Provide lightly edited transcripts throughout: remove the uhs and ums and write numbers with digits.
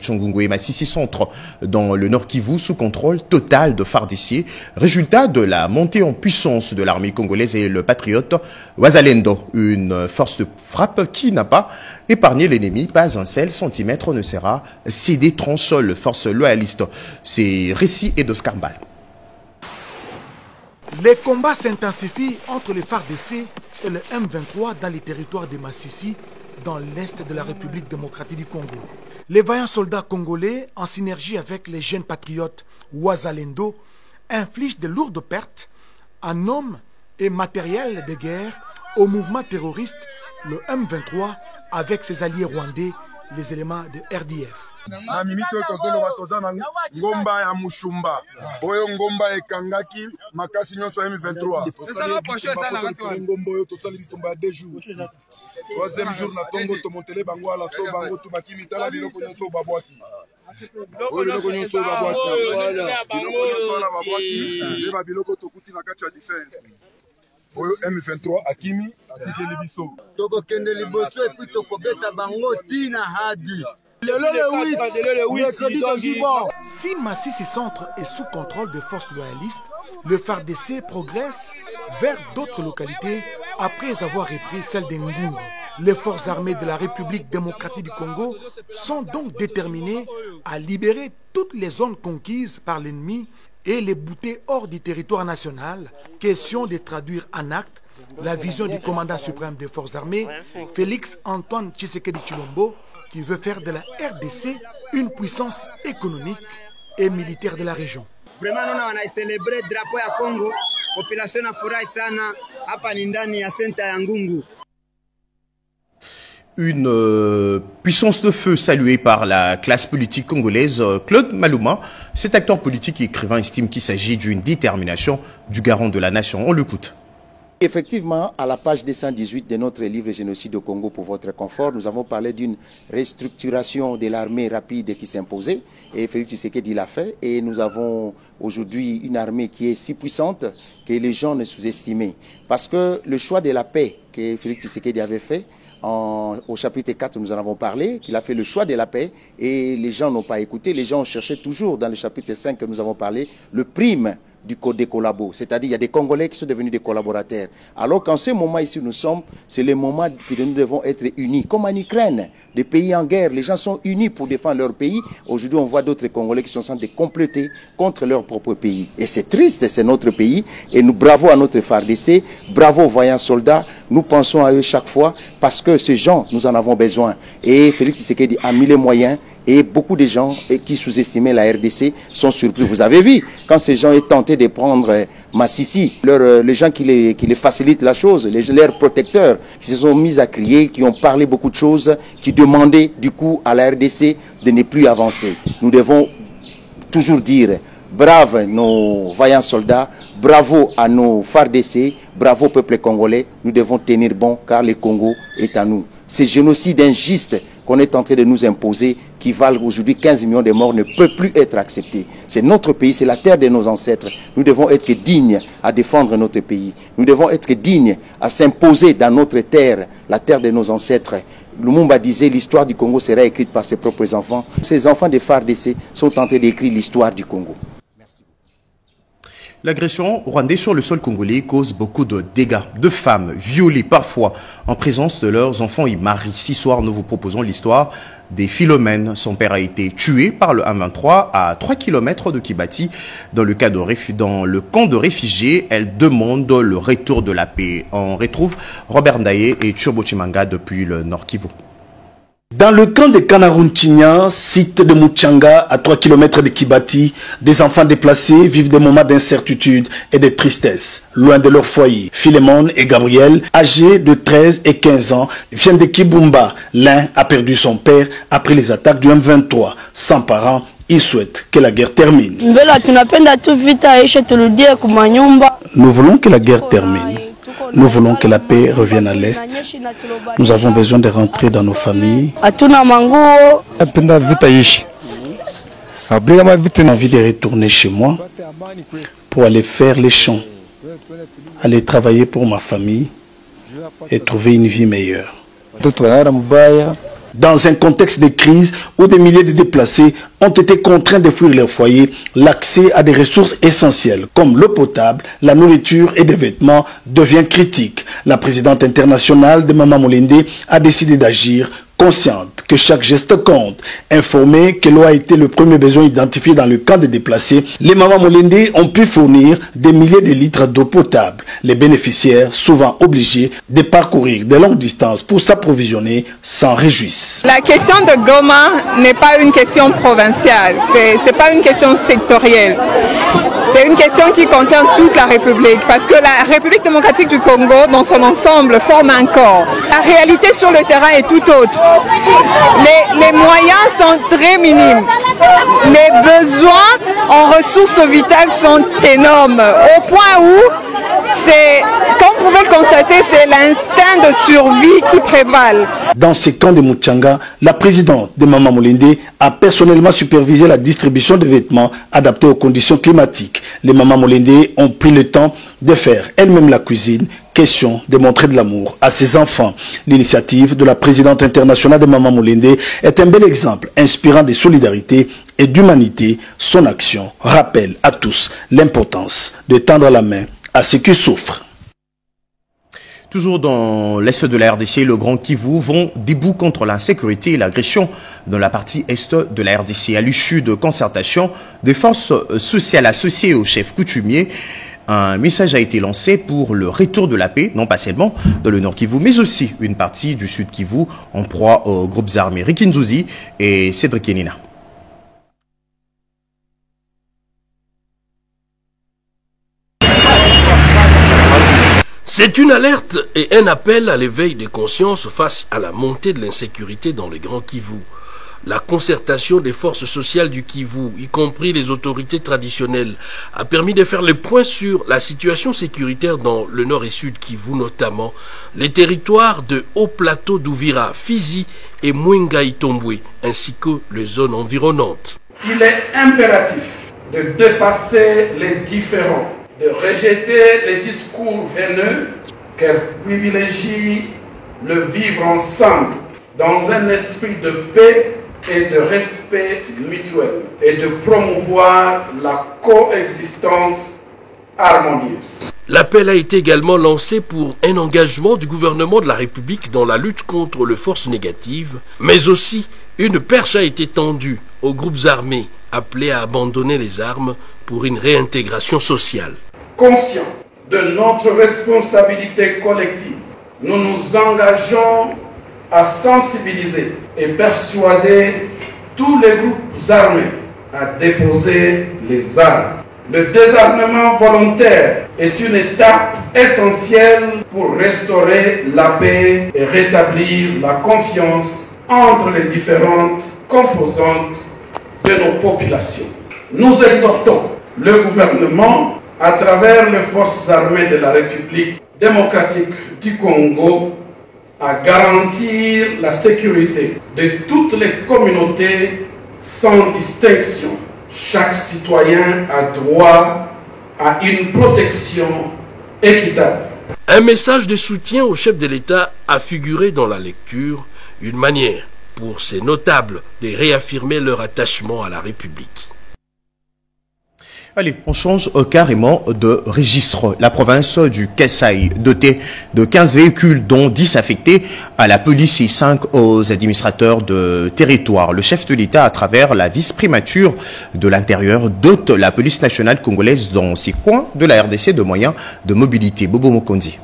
Tchongungu et Massissi Centre dans le Nord Kivu sous contrôle total de FARDC. Résultat de la montée en puissance de l'armée congolaise et le patriote Wazalendo, une force de frappe qui n'a pas épargné l'ennemi. Pas un seul centimètre ne sera cédé, tranche le force loyaliste. C'est récit et d'Oscar Mbal. Les combats s'intensifient entre les FARDC et le M23 dans les territoires de Massissi, dans l'est de la République démocratique du Congo. Les vaillants soldats congolais, en synergie avec les jeunes patriotes Wazalendo, infligent de lourdes pertes en hommes et matériel de guerre au mouvement terroriste, le M23, avec ses alliés rwandais, les éléments de RDF. Na mimito tozoloba tozana ngomba ya mushumba oyo ngomba ekangaki makasi nyonso M23 ngomba oyo tosali lisomba 2 jours. Troisième jour na tongo tomontele bango ala so bango tubaki mitala biloko nyonso babwaki oyo biloko nyonso babwaki biloko nyonso na babwaki leba biloko tokuti na kati ya defense oyo M23 akimi atikeli biso tokokende liboso et puis tokobeta bango tina hadi. Si Massissi Centre est sous contrôle des forces loyalistes, le FARDC progresse vers d'autres localités après avoir repris celle de Ngungu. Les forces armées de la République démocratique du Congo sont donc déterminées à libérer toutes les zones conquises par l'ennemi et les bouter hors du territoire national. Question de traduire en acte la vision du commandant suprême des forces armées, Félix Antoine Tshisekedi Tshilombo, qui veut faire de la RDC une puissance économique et militaire de la région. Vraiment, on a célébré le drapeau à Congo. La population a furahi sana hapa ni ndani ya senta ya Ngungu. Une puissance de feu saluée par la classe politique congolaise. Claude Maluma, cet acteur politique et écrivain, estime qu'il s'agit d'une détermination du garant de la nation. On l'écoute. Effectivement, à la page 218 de notre livre Génocide au Congo pour votre confort, nous avons parlé d'une restructuration de l'armée rapide qui s'imposait et Félix Tshisekedi l'a fait et nous avons aujourd'hui une armée qui est si puissante que les gens ne sous-estimaient. Parce que le choix de la paix que Félix Tshisekedi avait fait, au chapitre 4, nous en avons parlé, qu'il a fait le choix de la paix et les gens n'ont pas écouté. Les gens cherchaient toujours dans le chapitre 5 que nous avons parlé, le prime des collabos, c'est-à-dire il y a des Congolais qui sont devenus des collaborateurs. Alors qu'en ce moment ici nous sommes, c'est le moment que nous devons être unis. Comme en Ukraine, des pays en guerre, les gens sont unis pour défendre leur pays. Aujourd'hui on voit d'autres Congolais qui sont en train de compléter contre leur propre pays. Et c'est triste, c'est notre pays. Et nous, bravo à notre FARDC, bravo aux voyants soldats, nous pensons à eux chaque fois parce que ces gens, nous en avons besoin. Et Félix Tshisekedi a mis les moyens. Et beaucoup de gens qui sous-estimaient la RDC sont surpris. Vous avez vu, quand ces gens ont tenté de prendre Massissi, les gens qui les facilitent la chose, leurs protecteurs, qui se sont mis à crier, qui ont parlé beaucoup de choses, qui demandaient du coup à la RDC de ne plus avancer. Nous devons toujours dire brave nos vaillants soldats, bravo à nos FARDC, bravo au peuple congolais. Nous devons tenir bon car le Congo est à nous. Ces génocides injustes qu'on est en train de nous imposer, qui valent aujourd'hui 15 millions de morts, ne peut plus être accepté. C'est notre pays, c'est la terre de nos ancêtres. Nous devons être dignes à défendre notre pays. Nous devons être dignes à s'imposer dans notre terre, la terre de nos ancêtres. Lumumba disait l'histoire du Congo sera écrite par ses propres enfants. Ces enfants de FARDC sont en train d'écrire l'histoire du Congo. L'agression rwandaise sur le sol congolais cause beaucoup de dégâts. De femmes violées parfois en présence de leurs enfants et maris. Ce soir, nous vous proposons l'histoire des Philomènes. Son père a été tué par le M23 à 3 km de Kibati. Dans le camp de réfugiés, elle demande le retour de la paix. On retrouve Robert Ndaye et Tchobo Chimanga depuis le Nord Kivu. Dans le camp de Kanarunchinya, site de Muchanga, à 3 km de Kibati, des enfants déplacés vivent des moments d'incertitude et de tristesse, loin de leur foyer. Philémon et Gabriel, âgés de 13 et 15 ans, viennent de Kibumba. L'un a perdu son père après les attaques du M23. Sans parents, ils souhaitent que la guerre termine. Nous voulons que la guerre termine. Nous voulons que la paix revienne à l'Est. Nous avons besoin de rentrer dans nos familles. J'ai envie de retourner chez moi pour aller faire les champs, aller travailler pour ma famille et trouver une vie meilleure. Dans un contexte de crise où des milliers de déplacés ont été contraints de fuir leur foyer, l'accès à des ressources essentielles comme l'eau potable, la nourriture et des vêtements devient critique. La présidente internationale de Mama Molende a décidé d'agir, consciente que chaque geste compte. Informée que l'eau a été le premier besoin identifié dans le camp des déplacés, les Mama Molende ont pu fournir des milliers de litres d'eau potable. Les bénéficiaires, souvent obligés de parcourir de longues distances pour s'approvisionner, s'en réjouissent. La question de Goma n'est pas une question provinciale, c'est pas une question sectorielle. C'est une question qui concerne toute la République, parce que la République démocratique du Congo, dans son ensemble, forme un corps. La réalité sur le terrain est tout autre. Les moyens sont très minimes. Les besoins en ressources vitales sont énormes, au point où, comme vous pouvez le constater, c'est l'instinct de survie qui prévale. Dans ces camps de Muchanga, la présidente de Mama Molende a personnellement supervisé la distribution de vêtements adaptés aux conditions climatiques. Les Mama Molende ont pris le temps de faire elles-mêmes la cuisine, question de montrer de l'amour à ses enfants. L'initiative de la présidente internationale de Mama Molende est un bel exemple inspirant de solidarité et d'humanité. Son action rappelle à tous l'importance de tendre la main à ceux qui souffrent. Toujours dans l'est de la RDC, le Grand Kivu vont debout contre l'insécurité et l'agression dans la partie est de la RDC. À l'issue de concertation des forces sociales associées au chef coutumier, un message a été lancé pour le retour de la paix, non pas seulement dans le Nord Kivu, mais aussi une partie du Sud Kivu en proie aux groupes armés Rikinzuzi et Cédric Kenina. C'est une alerte et un appel à l'éveil des consciences face à la montée de l'insécurité dans le Grand Kivu. La concertation des forces sociales du Kivu, y compris les autorités traditionnelles, a permis de faire le point sur la situation sécuritaire dans le nord et sud Kivu, notamment les territoires de Haut-Plateau d'Ouvira, Fizi et Mwenga-Itombwe, ainsi que les zones environnantes. Il est impératif de dépasser les différends, de rejeter les discours haineux qui privilégient le vivre ensemble dans un esprit de paix et de respect mutuel et de promouvoir la coexistence harmonieuse. L'appel a été également lancé pour un engagement du gouvernement de la République dans la lutte contre les forces négatives, mais aussi une perche a été tendue aux groupes armés appelés à abandonner les armes pour une réintégration sociale. Conscients de notre responsabilité collective, nous nous engageons à sensibiliser et persuader tous les groupes armés à déposer les armes. Le désarmement volontaire est une étape essentielle pour restaurer la paix et rétablir la confiance entre les différentes composantes de nos populations. Nous exhortons le gouvernement à travers les forces armées de la République démocratique du Congo à garantir la sécurité de toutes les communautés sans distinction. Chaque citoyen a droit à une protection équitable. Un message de soutien au chef de l'État a figuré dans la lecture, une manière pour ces notables de réaffirmer leur attachement à la République. Allez, on change carrément de registre. La province du Kasaï, dotée de 15 véhicules, dont 10 affectés à la police et 5 aux administrateurs de territoire. Le chef de l'État, à travers la vice-primature de l'Intérieur, dote la police nationale congolaise dans ces coins de la RDC de moyens de mobilité. Bobo Mokondi.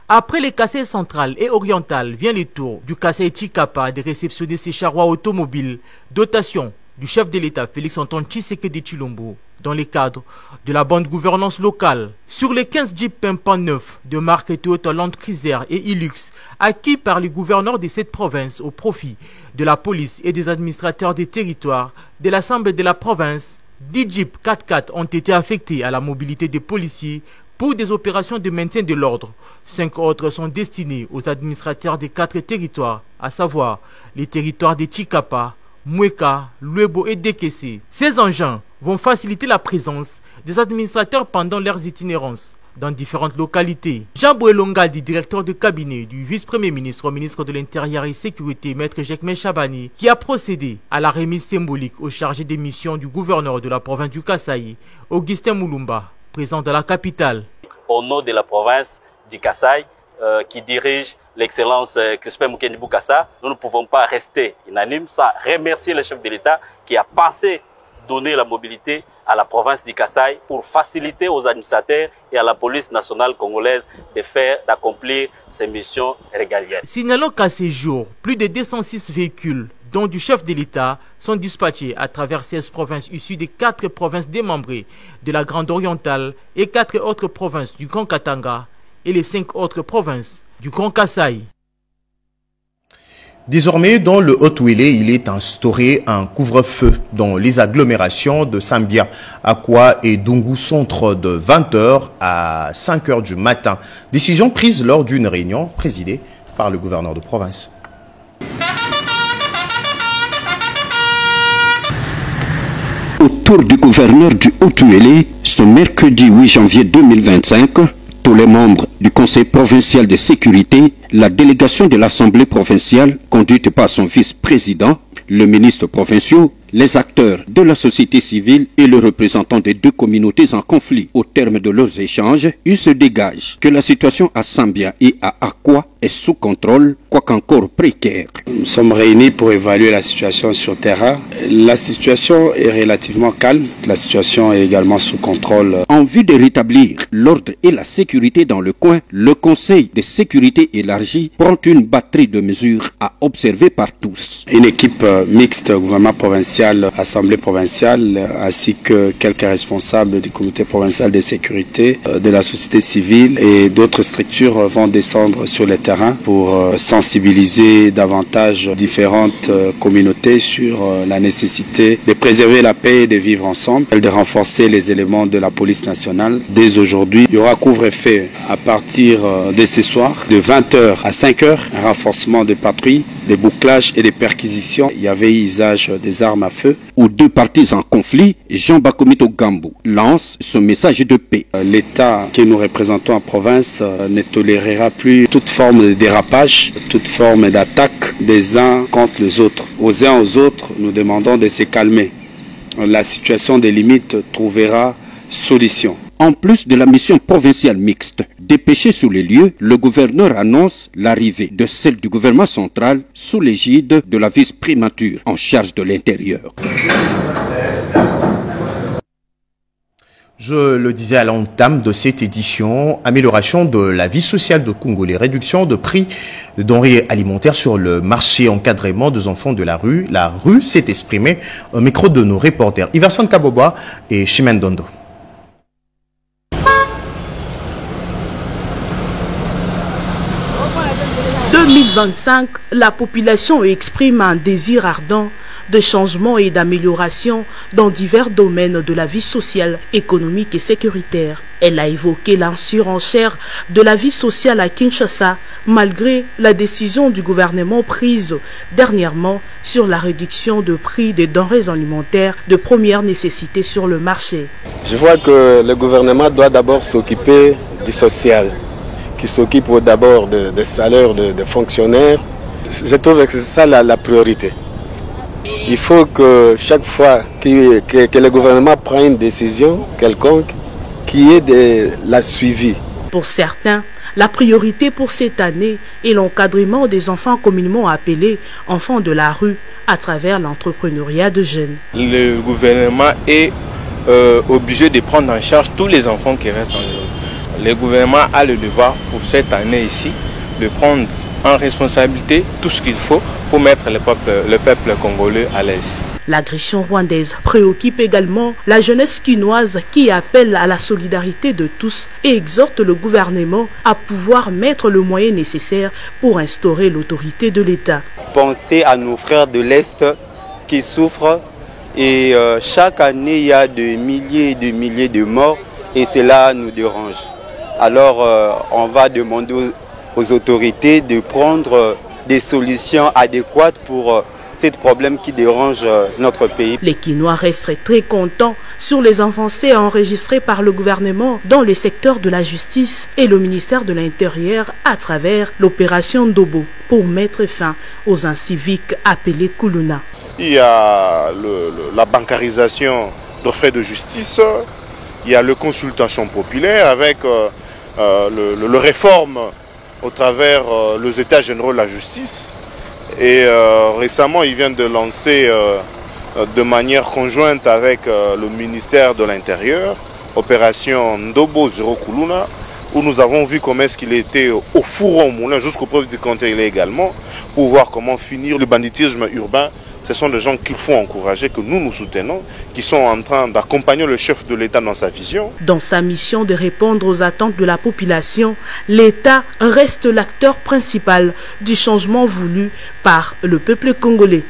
Après les Kasaï central et oriental, vient le tour du Kasaï Chikapa de réceptionner ses charrois automobiles, dotation du chef de l'État Félix-Antoine Tshisekedi Tshilombo dans le cadre de la bonne gouvernance locale. Sur les 15 Jeeps pimpants neufs de marque Toyota Land Cruiser et Hilux acquis par les gouverneurs de cette province au profit de la police et des administrateurs des territoires de l'Assemblée de la province, 10 Jeeps 4x4 ont été affectés à la mobilité des policiers pour des opérations de maintien de l'ordre. 5 autres sont destinés aux administrateurs des 4 territoires, à savoir les territoires de Chikapa, Mweka, Luebo et Dekese. Ces engins vont faciliter la présence des administrateurs pendant leurs itinérances. dans différentes localités. Jean Bouelongadi, directeur de cabinet du vice-premier ministre au ministre de l'Intérieur et Sécurité, maître Jekme Chabani, qui a procédé à la remise symbolique au chargé des missions du gouverneur de la province du Kasaï, Augustin Moulumba, présent dans la capitale. Au nom de la province du Kasaï, qui dirige l'excellence Crispin Moukeni Boukassa, nous ne pouvons pas rester unanimes sans remercier le chef de l'État qui a pensé donner la mobilité à la province du Kasaï pour faciliter aux administrateurs et à la police nationale congolaise d'accomplir ces missions régaliennes. Signalons qu'à ces jours, plus de 206 véhicules, dont du chef de l'État, sont dispatchés à travers 16 provinces issues des 4 provinces démembrées de la Grande Orientale et 4 autres provinces du Grand Katanga et les 5 autres provinces du Grand Kasaï. Désormais, dans le Haut-Ouélé, il est instauré un couvre-feu dans les agglomérations de Sambia, Akwa et Dungu Centre de 20h à 5h du matin. Décision prise lors d'une réunion présidée par le gouverneur de province. Autour du gouverneur du Haut-Ouélé, ce mercredi 8 janvier 2025, tous les membres du Conseil provincial de sécurité, la délégation de l'Assemblée provinciale, conduite par son vice-président, le ministre provincial, les acteurs de la société civile et le représentant des deux communautés en conflit. Au terme de leurs échanges, il se dégage que la situation à Sambia et à Akwa est sous contrôle, quoiqu'encore précaire. Nous sommes réunis pour évaluer la situation sur terrain. La situation est relativement calme. La situation est également sous contrôle. En vue de rétablir l'ordre et la sécurité dans le coin, le Conseil de sécurité élargi prend une batterie de mesures à observer par tous. Une équipe mixte, gouvernement provincial, Assemblée provinciale, ainsi que quelques responsables du comité provincial de sécurité, de la société civile et d'autres structures vont descendre sur le terrain pour sensibiliser davantage différentes communautés sur la nécessité de préserver la paix et de vivre ensemble, de renforcer les éléments de la police nationale. Dès aujourd'hui, il y aura couvre-feu à partir de ce soir, de 20h à 5h, un renforcement de patrouilles, des bouclages et des perquisitions. Il y avait usage des armes à feu. Aux deux parties en conflit, Jean Bakomito Gambou lance ce message de paix. L'État que nous représentons en province ne tolérera plus toute forme de dérapage, toute forme d'attaque des uns contre les autres. Aux uns aux autres, nous demandons de se calmer. La situation des limites trouvera solution. En plus de la mission provinciale mixte dépêchée sur les lieux, le gouverneur annonce l'arrivée de celle du gouvernement central sous l'égide de la vice-primature en charge de l'intérieur. Je le disais à l'entame de cette édition, amélioration de la vie sociale de Congo, les réductions de prix de denrées alimentaires sur le marché, encadrement des enfants de la rue. La rue s'est exprimée au micro de nos reporters Iverson Kaboba et Chimène Dondo. En 2025, la population exprime un désir ardent de changement et d'amélioration dans divers domaines de la vie sociale, économique et sécuritaire. Elle a évoqué l'insurenchère de la vie sociale à Kinshasa, malgré la décision du gouvernement prise dernièrement sur la réduction de prix des denrées alimentaires de première nécessité sur le marché. Je vois que le gouvernement doit d'abord s'occuper du social, qui s'occupe d'abord des salaires des fonctionnaires. Je trouve que c'est ça la priorité. Il faut que chaque fois que le gouvernement prend une décision quelconque, qu'il y ait de la suivi. Pour certains, la priorité pour cette année est l'encadrement des enfants communément appelés enfants de la rue à travers l'entrepreneuriat de jeunes. Le gouvernement est obligé de prendre en charge tous les enfants qui restent dans le rue. Le gouvernement a le devoir pour cette année ici de prendre en responsabilité tout ce qu'il faut pour mettre le peuple congolais à l'aise. L'agression rwandaise préoccupe également la jeunesse quinoise qui appelle à la solidarité de tous et exhorte le gouvernement à pouvoir mettre le moyen nécessaire pour instaurer l'autorité de l'État. Pensez à nos frères de l'Est qui souffrent et chaque année il y a de milliers et de milliers de morts et cela nous dérange. Alors on va demander aux autorités de prendre des solutions adéquates pour ces problèmes qui dérangent notre pays. Les Quinois restent très contents sur les avancées enregistrées par le gouvernement dans le secteur de la justice et le ministère de l'Intérieur à travers l'opération Ndobo pour mettre fin aux inciviques appelés Kuluna. Il y a la bancarisation de frais de justice, il y a la consultation populaire avec le réforme au travers les états généraux de la justice. Et récemment, il vient de lancer de manière conjointe avec le ministère de l'Intérieur, opération Ndobo Zero Kuluna, où nous avons vu comment est-ce qu'il était au fourron moulin jusqu'au preuve du compte également, pour voir comment finir le banditisme urbain. Ce sont des gens qu'il faut encourager, que nous soutenons, qui sont en train d'accompagner le chef de l'État dans sa vision. Dans sa mission de répondre aux attentes de la population, l'État reste l'acteur principal du changement voulu par le peuple congolais.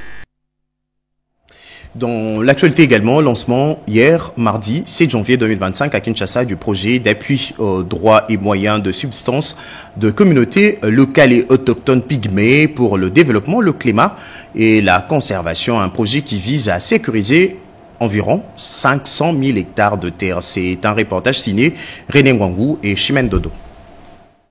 Dans l'actualité également, lancement hier, mardi 7 janvier 2025 à Kinshasa du projet d'appui aux droits et moyens de subsistance de communautés locales et autochtones pygmées pour le développement, le climat et la conservation. Un projet qui vise à sécuriser environ 500 000 hectares de terre. C'est un reportage signé René Ngwangu et Chimène Dodo.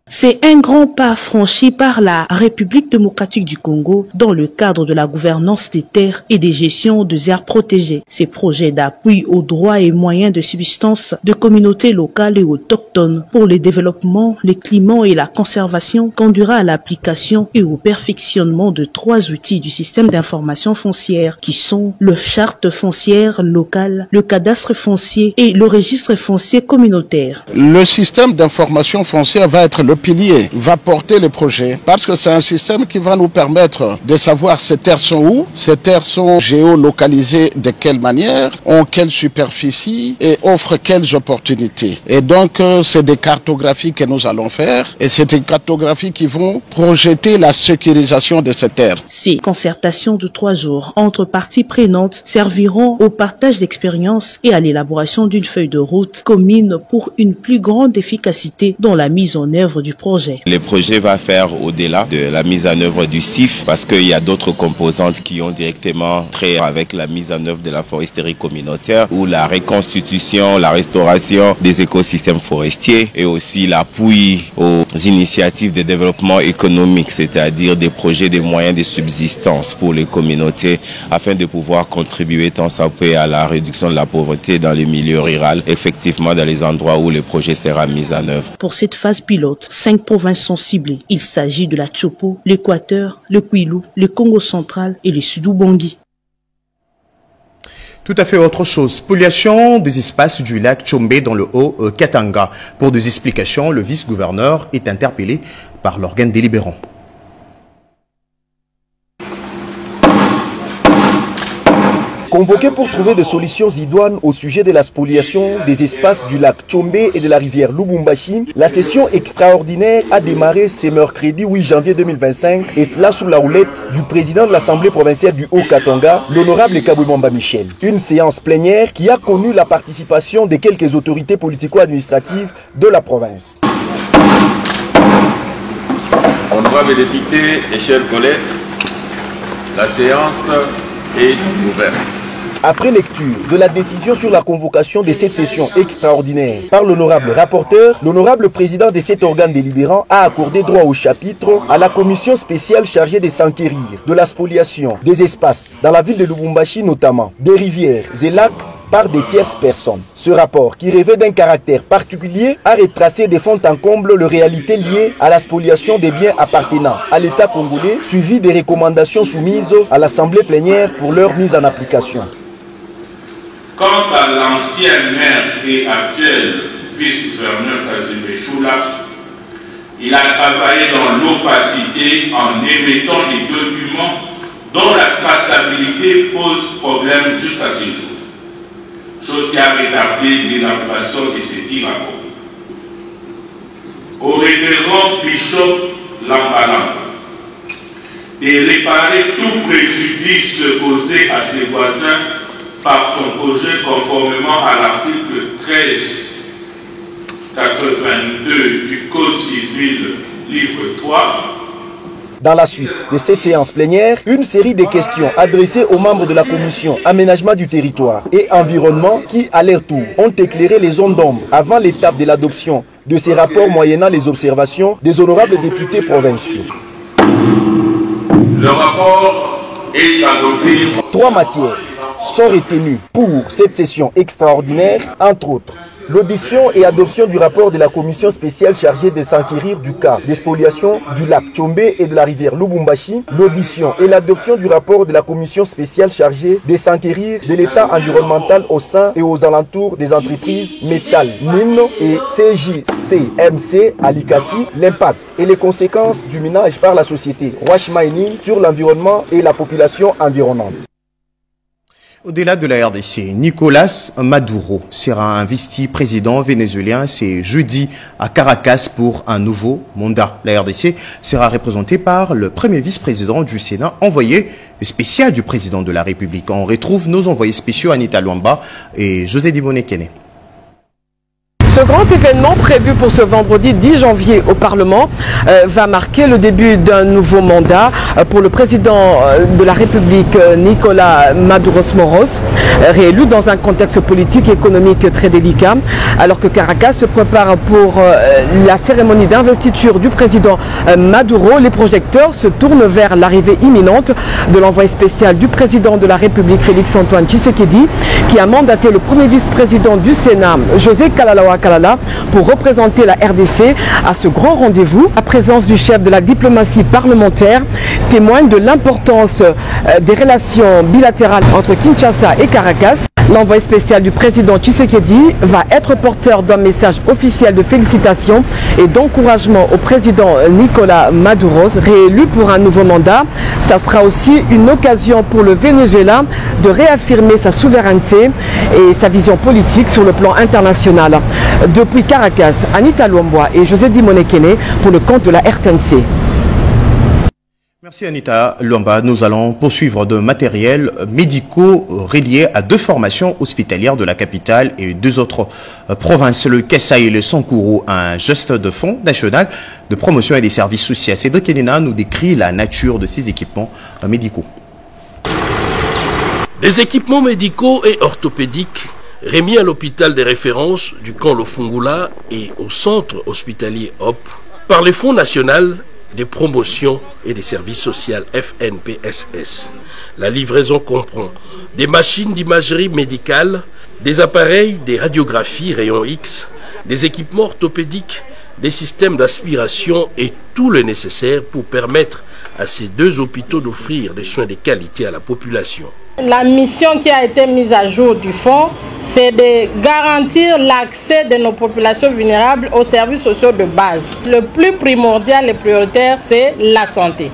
C'est un grand pas franchi par la République démocratique du Congo dans le cadre de la gouvernance des terres et des gestions de aires protégées. Ces projets d'appui aux droits et moyens de subsistance de communautés locales et autochtones pour le développement, le climat et la conservation conduira à l'application et au perfectionnement de 3 outils du système d'information foncière qui sont le charte foncière locale, le cadastre foncier et le registre foncier communautaire. Le système d'information foncière va être le pilier, va porter le projet parce que c'est un système qui va nous permettre de savoir ces terres sont où, ces terres sont géolocalisées de quelle manière, ont quelle superficie et offrent quelles opportunités. Et donc c'est des cartographies que nous allons faire et c'est des cartographies qui vont projeter la sécurisation de ces terres. Ces concertations de 3 jours entre parties prenantes serviront au partage d'expériences et à l'élaboration d'une feuille de route commune pour une plus grande efficacité dans la mise en œuvre du projet. Le projet va faire au-delà de la mise en œuvre du CIF parce qu'il y a d'autres composantes qui ont directement trait avec la mise en œuvre de la foresterie communautaire ou la reconstitution, la restauration des écosystèmes forestiers et aussi l'appui aux initiatives de développement économique, c'est-à-dire des projets de moyens de subsistance pour les communautés afin de pouvoir contribuer tant soit peu à la réduction de la pauvreté dans les milieux ruraux, effectivement dans les endroits où le projet sera mis en œuvre. Pour cette phase pilote, 5 provinces sont ciblées. Il s'agit de la Tchopo, l'Équateur, le Kwilu, le Congo central et le Sud-Ubangi. Tout à fait autre chose. Spoliation des espaces du lac Tchombe dans le Haut-Katanga. Pour des explications, le vice-gouverneur est interpellé par l'organe délibérant. Convoqué pour trouver des solutions idoines au sujet de la spoliation des espaces du lac Tchombe et de la rivière Lubumbashi, la session extraordinaire a démarré ce mercredi 8 janvier 2025 et cela sous la houlette du président de l'Assemblée provinciale du Haut-Katanga, l'honorable Kabouibamba Michel. Une séance plénière qui a connu la participation de quelques autorités politico-administratives de la province. Honorables députés et chers collègues, la séance est ouverte. Après lecture de la décision sur la convocation de cette session extraordinaire par l'honorable rapporteur, l'honorable président de cet organe délibérant a accordé droit au chapitre à la commission spéciale chargée de s'enquérir de la spoliation des espaces dans la ville de Lubumbashi notamment, des rivières et lacs par des tierces personnes. Ce rapport, qui revêt d'un caractère particulier, a retracé de fond en comble les réalités liées à la spoliation des biens appartenant à l'État congolais, suivi des recommandations soumises à l'Assemblée plénière pour leur mise en application. Quant à l'ancien maire et actuel vice-gouverneur Kazimé Choula, il a travaillé dans l'opacité en émettant des documents dont la traçabilité pose problème jusqu'à ce jour. Chose qui a retardé l'élaboration de ces 10 rapports. Au révérend Bishop Lambalamba de réparer tout préjudice causé à ses voisins par son projet conformément à l'article 1382 du Code civil, livre 3, Dans la suite de cette séance plénière, une série de questions adressées aux membres de la commission aménagement du territoire et environnement qui, à leur tour, ont éclairé les zones d'ombre avant l'étape de l'adoption de ces rapports moyennant les observations des honorables députés provinciaux. Le rapport est adopté. 3 matières sont retenues pour cette session extraordinaire, entre autres. L'audition et adoption du rapport de la commission spéciale chargée de s'enquérir du cas d'expoliation du lac Tchombe et de la rivière Lubumbashi. L'audition et l'adoption du rapport de la commission spéciale chargée de s'enquérir de l'état environnemental au sein et aux alentours des entreprises Métal, Mine et CJCMC à Likasi, l'impact et les conséquences du minage par la société Wash Mining sur l'environnement et la population environnante. Au-delà de la RDC, Nicolas Maduro sera investi président vénézuélien ce jeudi à Caracas pour un nouveau mandat. La RDC sera représentée par le premier vice-président du Sénat, envoyé spécial du président de la République. On retrouve nos envoyés spéciaux Anita Luamba et José Dibone-Kene. Ce grand événement prévu pour ce vendredi 10 janvier au Parlement va marquer le début d'un nouveau mandat pour le président de la République Nicolas Maduro Moros, réélu dans un contexte politique et économique très délicat, alors que Caracas se prépare pour la cérémonie d'investiture du président Maduro. Les projecteurs se tournent vers l'arrivée imminente de l'envoyé spécial du président de la République Félix Antoine Tshisekedi, qui a mandaté le premier vice-président du Sénat José Kalalawa Kalala pour représenter la RDC à ce grand rendez-vous. La présence du chef de la diplomatie parlementaire témoigne de l'importance des relations bilatérales entre Kinshasa et Caracas. L'envoyé spécial du président Tshisekedi va être porteur d'un message officiel de félicitations et d'encouragement au président Nicolas Maduro, réélu pour un nouveau mandat. Ça sera aussi une occasion pour le Venezuela de réaffirmer sa souveraineté et sa vision politique sur le plan international. Depuis Caracas, Anita Luamba et José Dibone-Kene pour le compte de la RTNC. Merci Anita Luamba. Nous allons poursuivre de matériels médicaux reliés à 2 formations hospitalières de la capitale et 2 autres provinces, le Kasaï et le Sankourou, un geste de fonds national de promotion et des services sociaux. Cédric Kenina nous décrit la nature de ces équipements médicaux. Les équipements médicaux et orthopédiques remis à l'hôpital des références du camp Lofungula et au centre hospitalier HOP par les fonds national des promotions et des services sociaux FNPSS. La livraison comprend des machines d'imagerie médicale, des appareils, des radiographies rayons X, des équipements orthopédiques, des systèmes d'aspiration et tout le nécessaire pour permettre à ces 2 hôpitaux d'offrir des soins de qualité à la population. La mission qui a été mise à jour du fonds, c'est de garantir l'accès de nos populations vulnérables aux services sociaux de base. Le plus primordial et prioritaire, c'est la santé.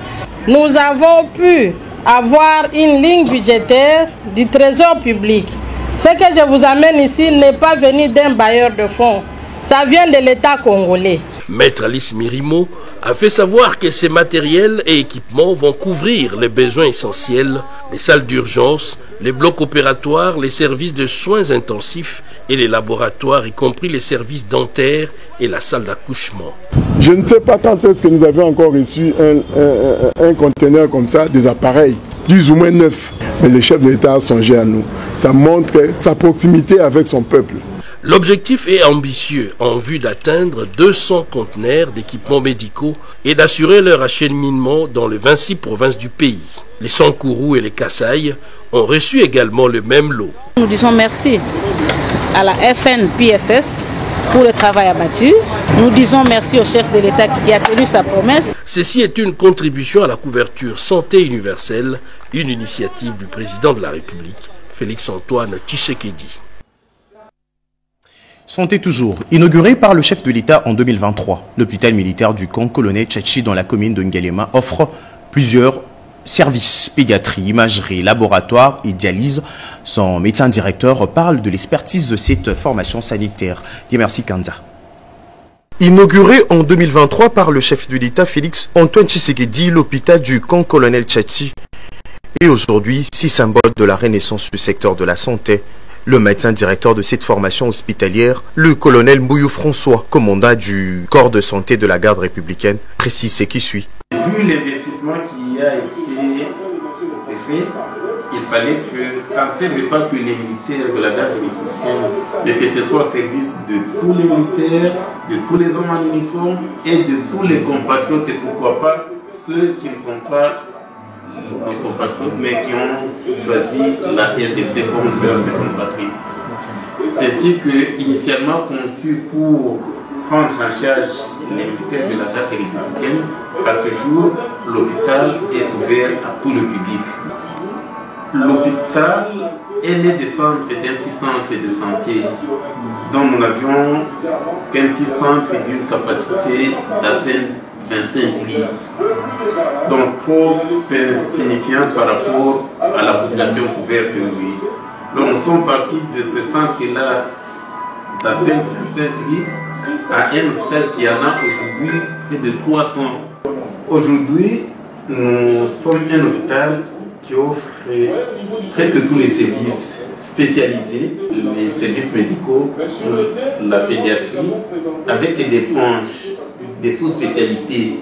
Nous avons pu avoir une ligne budgétaire du Trésor public. Ce que je vous amène ici n'est pas venu d'un bailleur de fonds. Ça vient de l'État congolais. Maître Alice Mirimo a fait savoir que ces matériels et équipements vont couvrir les besoins essentiels, les salles d'urgence, les blocs opératoires, les services de soins intensifs et les laboratoires, y compris les services dentaires et la salle d'accouchement. Je ne sais pas quand est-ce que nous avons encore reçu un conteneur comme ça, des appareils, plus ou moins neufs. Mais le chef de l'État a songé à nous. Ça montre sa proximité avec son peuple. L'objectif est ambitieux en vue d'atteindre 200 conteneurs d'équipements médicaux et d'assurer leur acheminement dans les 26 provinces du pays. Les Sankourou et les Kasaï ont reçu également le même lot. Nous disons merci à la FNPSS pour le travail abattu. Nous disons merci au chef de l'État qui a tenu sa promesse. Ceci est une contribution à la couverture santé universelle, une initiative du président de la République, Félix Antoine Tshisekedi. Santé toujours. Inauguré par le chef de l'État en 2023, l'hôpital militaire du camp Colonel Tchachi dans la commune de Ngalema offre plusieurs services, pédiatrie, imagerie, laboratoire et dialyse. Son médecin directeur parle de l'expertise de cette formation sanitaire. Merci Kanza. Inauguré en 2023 par le chef de l'État Félix Antoine Tshisekedi, l'hôpital du camp Colonel Tchachi est aujourd'hui 6 symboles de la renaissance du secteur de la santé. Le médecin directeur de cette formation hospitalière, le colonel Mbouyou François, commandant du corps de santé de la garde républicaine, précise ce qui suit. Vu l'investissement qui a été fait, il fallait que ça ne servait pas que les militaires de la garde républicaine, mais que ce soit au service de tous les militaires, de tous les hommes en uniforme et de tous les compatriotes, et pourquoi pas ceux qui ne sont pas nos compatriotes, mais qui ont choisi la RDC comme leur seconde patrie. Ainsi que, initialement conçu pour prendre en charge les militaires de la garde républicaine, à ce jour, l'hôpital est ouvert à tout le public. L'hôpital est né d'un petit centre de santé dont nous n'avions qu'un petit centre d'une capacité d'à peine 25 lits. Donc trop insignifiant par rapport à la population couverte de lui. Donc nous sommes partis de ce centre-là d'à peine 25 lits à un hôpital qui en a aujourd'hui près de 300. Aujourd'hui, nous sommes un hôpital qui offre presque tous les services spécialisés, les services médicaux, la pédiatrie, avec des branches, des sous-spécialités.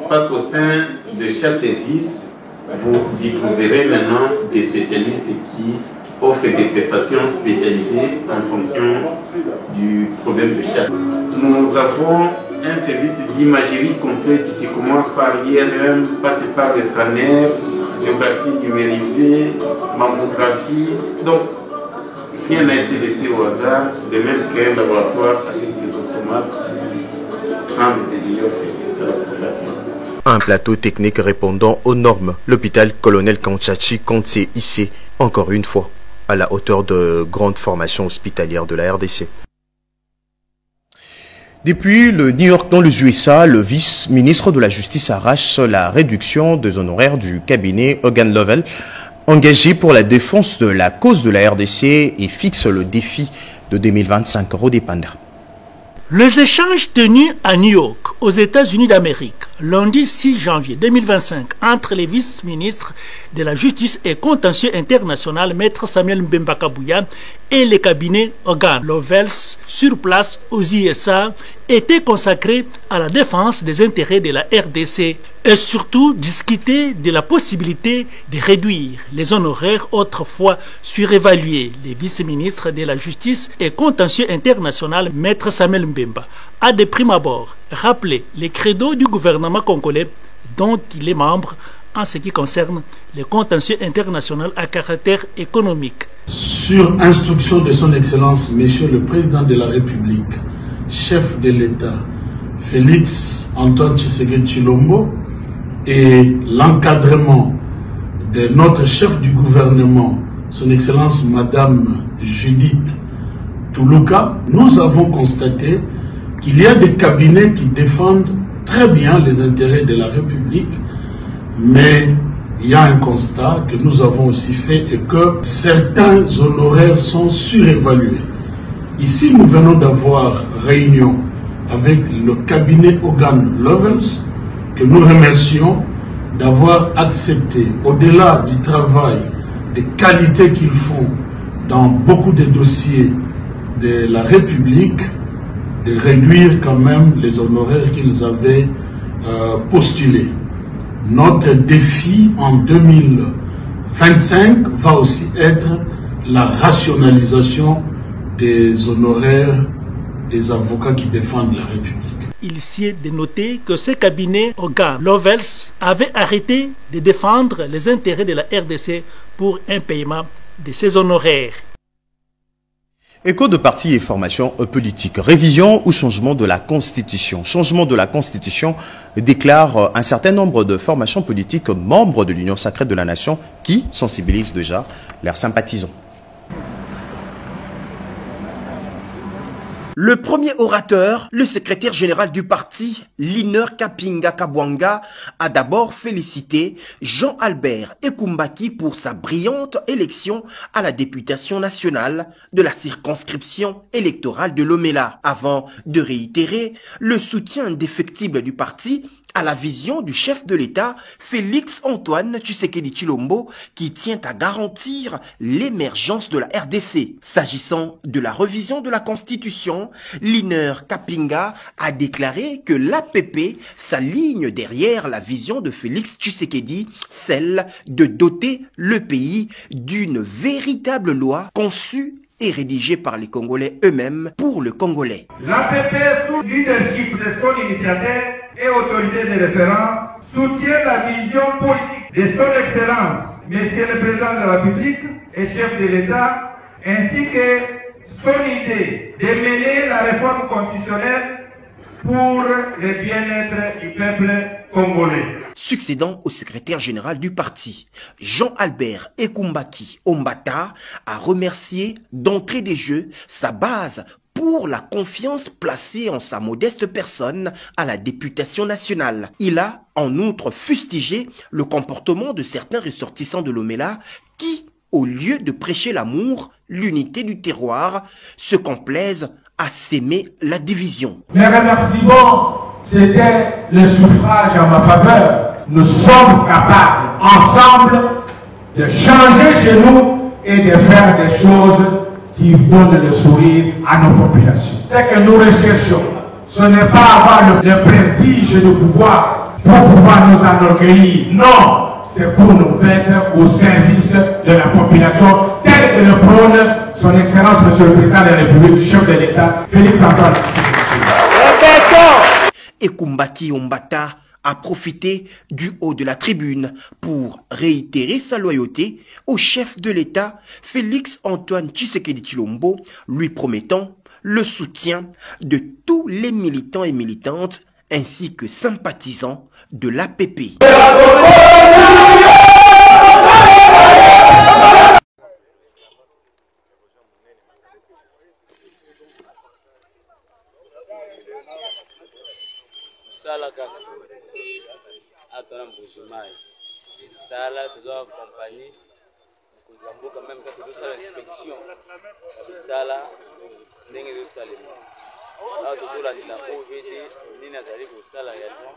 Parce qu'au sein de chaque service, vous y trouverez maintenant des spécialistes qui offrent des prestations spécialisées en fonction du problème de chaque. Nous avons un service d'imagerie complète qui commence par l'IRM, passe par le scanner, biographie numérisée, mammographie. Donc, rien n'a été laissé au hasard, de même qu'un laboratoire avec des automates qui rendent des meilleurs services à la population. Un plateau technique répondant aux normes. L'hôpital Colonel Kanchachi compte ses IC, encore une fois, à la hauteur de grandes formations hospitalières de la RDC. Depuis le New York dans les USA, le vice-ministre de la Justice arrache la réduction des honoraires du cabinet Hogan Lovells, engagé pour la défense de la cause de la RDC, et fixe le défi de 2025. Rodé Panda. Les échanges tenus à New York, aux États-Unis d'Amérique, lundi 6 janvier 2025, entre les vice-ministres de la Justice et Contentieux international, Maître Samuel Mbemba Kabouya, et les cabinets Hogan Lovells sur place aux USA, étaient consacrés à la défense des intérêts de la RDC et surtout discuter de la possibilité de réduire les honoraires autrefois surévalués. Les vice-ministres de la Justice et Contentieux international, Maître Samuel Mbemba, a de prime abord rappelé les credos du gouvernement congolais dont il est membre en ce qui concerne les contentieux international à caractère économique. Sur instruction de son Excellence, Monsieur le Président de la République, chef de l'État, Félix Antoine Tshisekedi Tshilombo, et l'encadrement de notre chef du gouvernement, son Excellence Madame Judith Toulouka, nous avons constaté qu'il y a des cabinets qui défendent très bien les intérêts de la République, mais il y a un constat que nous avons aussi fait et que certains honoraires sont surévalués. Ici, nous venons d'avoir réunion avec le cabinet Hogan Lovells, que nous remercions d'avoir accepté, au-delà du travail de qualité qu'ils font dans beaucoup de dossiers de la République, de réduire quand même les honoraires qu'ils avaient postulés. Notre défi en 2025 va aussi être la rationalisation des honoraires des avocats qui défendent la République. Il s'y est de noter que ce cabinet Hogan Lovells avait arrêté de défendre les intérêts de la RDC pour un paiement de ses honoraires. Écho de parti et formation politique. Révision ou changement de la Constitution. Changement de la Constitution déclare un certain nombre de formations politiques membres de l'Union sacrée de la Nation qui sensibilisent déjà leurs sympathisants. Le premier orateur, le secrétaire général du parti, Liner Kapinga Kabwanga, a d'abord félicité Jean-Albert Ekumbaki pour sa brillante élection à la députation nationale de la circonscription électorale de Lomela, avant de réitérer le soutien indéfectible du parti à la vision du chef de l'État, Félix Antoine Tshisekedi Tshilombo, qui tient à garantir l'émergence de la RDC. S'agissant de la revision de la Constitution, Liner Kapinga a déclaré que l'APP s'aligne derrière la vision de Félix Tshisekedi, celle de doter le pays d'une véritable loi conçue et rédigée par les Congolais eux-mêmes pour le Congolais. L'APP, sous leadership de son initiateur et autorité de référence, soutient la vision politique de son Excellence, Monsieur le Président de la République et chef de l'État, ainsi que son idée de mener la réforme constitutionnelle pour le bien-être du peuple congolais. Succédant au secrétaire général du parti, Jean-Albert Ekumbaki Ombata a remercié d'entrée des jeux sa base pour la confiance placée en sa modeste personne à la députation nationale. Il a en outre fustigé le comportement de certains ressortissants de l'Omela qui, au lieu de prêcher l'amour, l'unité du terroir, se complaisent à s'aimer la division. Mes remerciements, c'était le suffrage en ma faveur. Nous sommes capables, ensemble, de changer chez nous et de faire des choses qui donnent le sourire à nos populations. Ce que nous recherchons, ce n'est pas avoir le prestige et le pouvoir pour pouvoir nous enorgueillir. Non, c'est pour nous mettre au service de la population, tel que le prône son Excellence, Monsieur le Président de la République, chef de l'État, Félix Antoine. Ekumbaki Ombata a profité du haut de la tribune pour réitérer sa loyauté au chef de l'État, Félix Antoine Tshisekedi Tshilombo, lui promettant le soutien de tous les militants et militantes ainsi que sympathisants de l'APP. Sala kaka atona mbuzumai sala toza compagnie kuzambuka même quand tozosala inspection bisala ndenge ezosalema awa tozolandela OVD nini azali kosala réellement.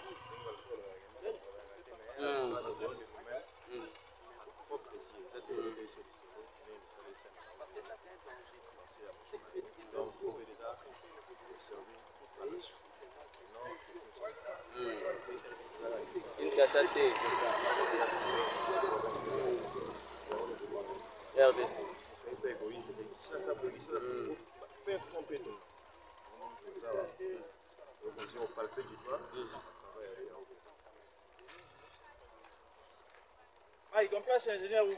Ah, il comprend chez ingénieur où?